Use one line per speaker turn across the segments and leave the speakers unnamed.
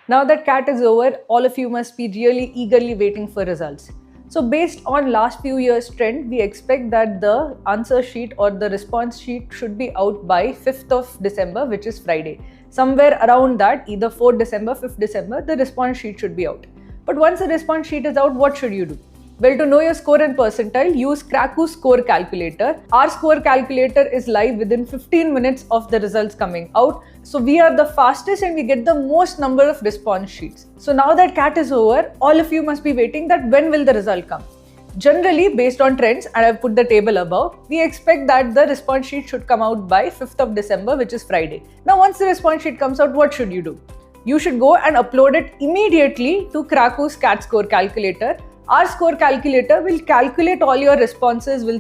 Now that CAT is over, all of you must be really eagerly waiting for results. So based on last few years trend, we expect that the answer sheet or the response sheet should be out by 5th of December, which is Friday. Somewhere around that, either 4th December, 5th December, the response sheet should be out. But once the response sheet is out, what should you do? Well, to know your score and percentile, use Kraku score calculator. Our score calculator is live within 15 minutes of the results coming out. So we are the fastest and we get the most number of response sheets. So now that CAT is over, all of you must be waiting that when will the result come. Generally, based on trends, and I've put the table above, we expect that the response sheet should come out by 5th of December, which is Friday. Now, once the response sheet comes out, what should you do? You should go and upload it immediately to Kraku's CAT score calculator. Our score calculator will calculate all your responses, will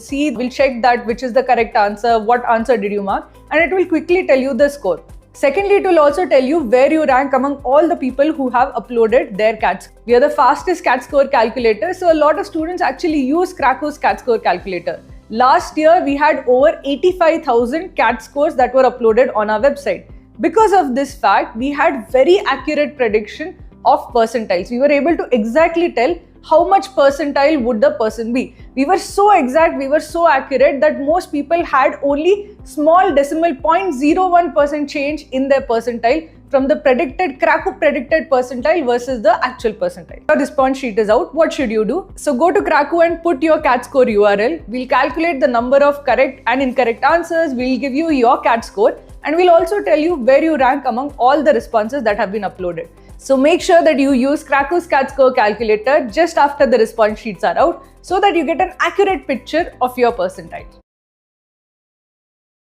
check that which is the correct answer, what answer did you mark, and it will quickly tell you the score. Secondly, it will also tell you where you rank among all the people who have uploaded their CAT score. We are the fastest CAT score calculator, so a lot of students actually use Kraku's CAT score calculator. Last year, we had over 85,000 CAT scores that were uploaded on our website. Because of this fact, we had very accurate prediction of percentiles. We were able to exactly tell how much percentile would the person be. We were so exact, we were so accurate that most people had only small decimal 0.01% change in their percentile from the Kraku predicted percentile versus the actual percentile. Your response sheet is out. What should you do? So go to Kraku and put your CAT score URL. We'll calculate the number of correct and incorrect answers. We'll give you your CAT score and we'll also tell you where you rank among all the responses that have been uploaded. So make sure that you use Kraku's CAT score calculator just after the response sheets are out so that you get an accurate picture of your percentile.